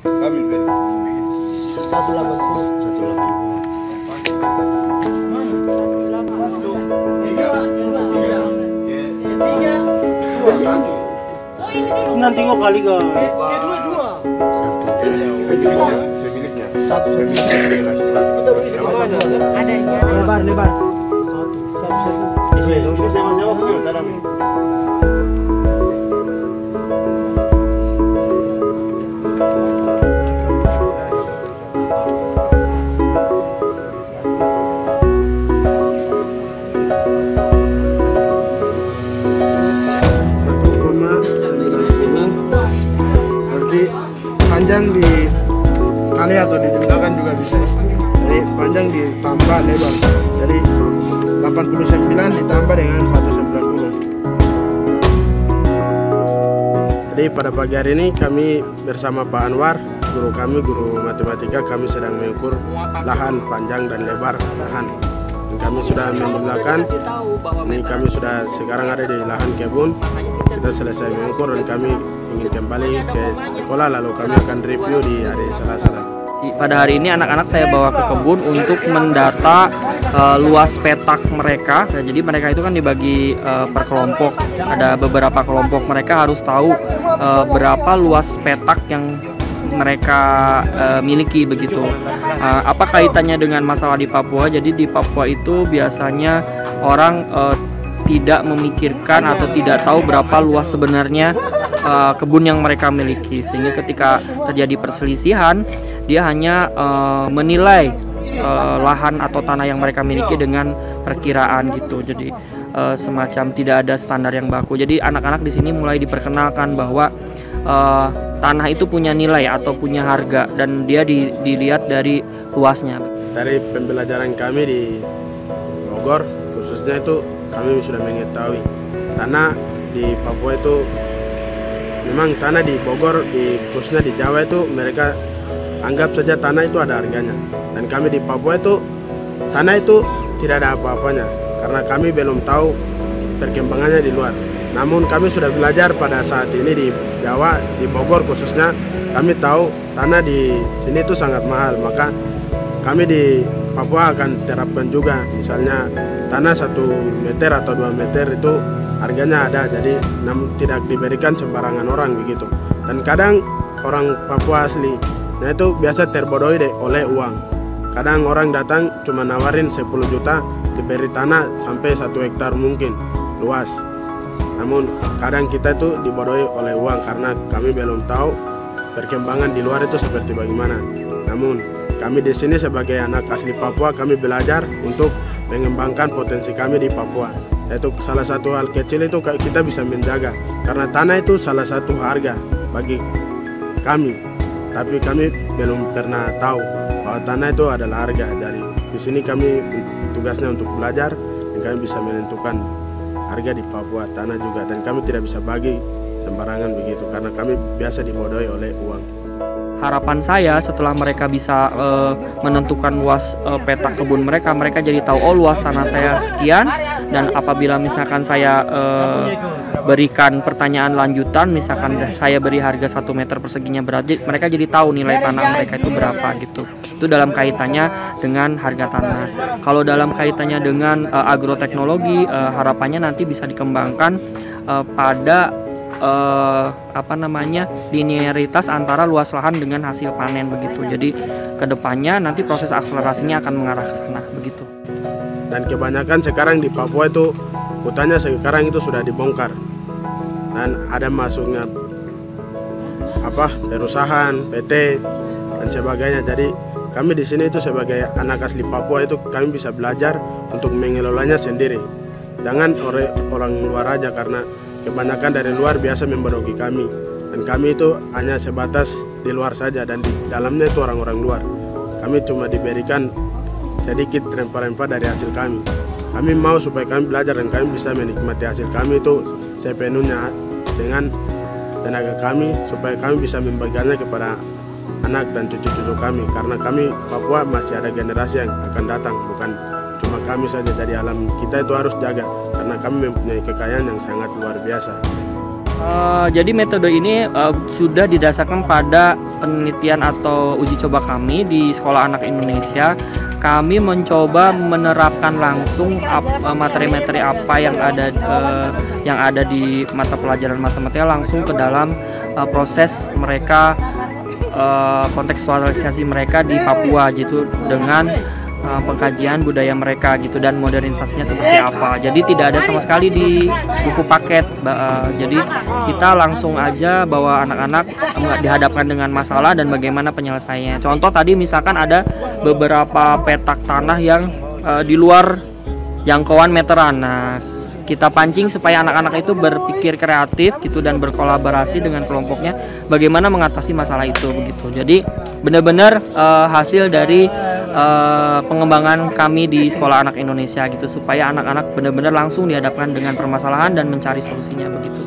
Kami beri. 180. Nanti kok kali ke Pemiliknya. Satu. lebar. Satu. Sama-sama punya tanam. Panjang dikali atau dijumlahkan juga bisa. Jadi panjang ditambah lebar. Jadi 89 ditambah dengan 190. Jadi pada pagi hari ini kami bersama Pak Anwar, guru kami, guru matematika, kami sedang mengukur lahan panjang dan lebar lahan. Dan kami sudah menjumlahkan. Ini kami sudah sekarang ada di lahan kebun. Kita selesai mengukur dan kami ingin kembali ke sekolah, lalu kami akan review di hari Selasa. Pada hari ini anak-anak saya bawa ke kebun untuk mendata luas petak mereka. Nah, jadi mereka itu kan dibagi per kelompok. Ada beberapa kelompok, mereka harus tahu berapa luas petak yang mereka miliki begitu. Apa kaitannya dengan masalah di Papua? Jadi di Papua itu biasanya orang tidak memikirkan atau tidak tahu berapa luas sebenarnya kebun yang mereka miliki, sehingga ketika terjadi perselisihan dia hanya menilai lahan atau tanah yang mereka miliki dengan perkiraan gitu. Jadi semacam tidak ada standar yang baku. Jadi anak-anak di sini mulai diperkenalkan bahwa tanah itu punya nilai atau punya harga dan dia dilihat dari luasnya. Dari pembelajaran kami di Bogor khususnya itu kami sudah mengetahui tanah di Papua itu memang tanah di Bogor, khususnya di Jawa itu mereka anggap saja tanah itu ada harganya. Dan kami di Papua itu tanah itu tidak ada apa-apanya karena kami belum tahu perkembangannya di luar. Namun kami sudah belajar pada saat ini di Jawa, di Bogor khususnya, kami tahu tanah di sini itu sangat mahal. Maka kami di Papua akan terapkan juga, misalnya tanah 1 meter atau 2 meter itu harganya ada, jadi namun tidak diberikan sembarangan orang begitu. Dan kadang orang Papua asli, nah itu biasa terbodohi oleh uang. Kadang orang datang cuma nawarin 10 juta diberi tanah sampai 1 hektar mungkin luas. Namun kadang kita itu dibodohi oleh uang karena kami belum tahu perkembangan di luar itu seperti bagaimana. Namun kami di sini sebagai anak asli Papua, kami belajar untuk mengembangkan potensi kami di Papua. Yaitu salah satu hal kecil itu kita bisa menjaga, karena tanah itu salah satu harga bagi kami. Tapi kami belum pernah tahu bahwa tanah itu adalah harga. Dari di sini kami tugasnya untuk belajar dan kami bisa menentukan harga di Papua tanah juga, dan kami tidak bisa bagi sembarangan begitu karena kami biasa dibodohi oleh uang. Harapan saya setelah mereka bisa menentukan luas petak kebun mereka jadi tahu, oh luas tanah saya sekian, dan apabila misalkan saya berikan pertanyaan lanjutan, misalkan saya beri harga 1 meter perseginya berarti mereka jadi tahu nilai tanah mereka itu berapa gitu. Itu dalam kaitannya dengan harga tanah. Kalau dalam kaitannya dengan agroteknologi, harapannya nanti bisa dikembangkan pada linearitas antara luas lahan dengan hasil panen begitu. Jadi kedepannya nanti proses akselerasinya akan mengarah ke sana begitu. Dan kebanyakan sekarang di Papua itu hutannya sekarang itu sudah dibongkar dan ada masuknya perusahaan, PT dan sebagainya. Jadi kami di sini itu sebagai anak asli Papua itu kami bisa belajar untuk mengelolanya sendiri. Jangan oleh orang luar aja, karena kebanyakan dari luar biasa membodohi kami, dan kami itu hanya sebatas di luar saja dan di dalamnya itu orang-orang luar. Kami cuma diberikan sedikit rempah-rempah dari hasil kami. Kami mau supaya kami belajar dan kami bisa menikmati hasil kami itu sepenuhnya dengan tenaga kami, supaya kami bisa membagikannya kepada anak dan cucu-cucu kami, karena kami Papua masih ada generasi yang akan datang, bukan cuma kami saja. Dari alam kita itu harus jaga karena kami mempunyai kekayaan yang sangat luar biasa. Jadi metode ini sudah didasarkan pada penelitian atau uji coba kami di Sekolah Anak Indonesia. Kami mencoba menerapkan langsung materi-materi apa yang ada di mata pelajaran matematika langsung ke dalam proses mereka, kontekstualisasi mereka di Papua gitu, dengan pengkajian budaya mereka gitu dan modernisasinya seperti apa. Jadi tidak ada sama sekali di buku paket. Jadi kita langsung aja bahwa anak-anak dihadapkan dengan masalah dan bagaimana penyelesaiannya. Contoh tadi misalkan ada beberapa petak tanah yang di luar jangkauan meteran. Nah, kita pancing supaya anak-anak itu berpikir kreatif gitu dan berkolaborasi dengan kelompoknya bagaimana mengatasi masalah itu begitu. Jadi benar-benar hasil dari pengembangan kami di Sekolah Anak Indonesia gitu, supaya anak-anak benar-benar langsung dihadapkan dengan permasalahan dan mencari solusinya begitu.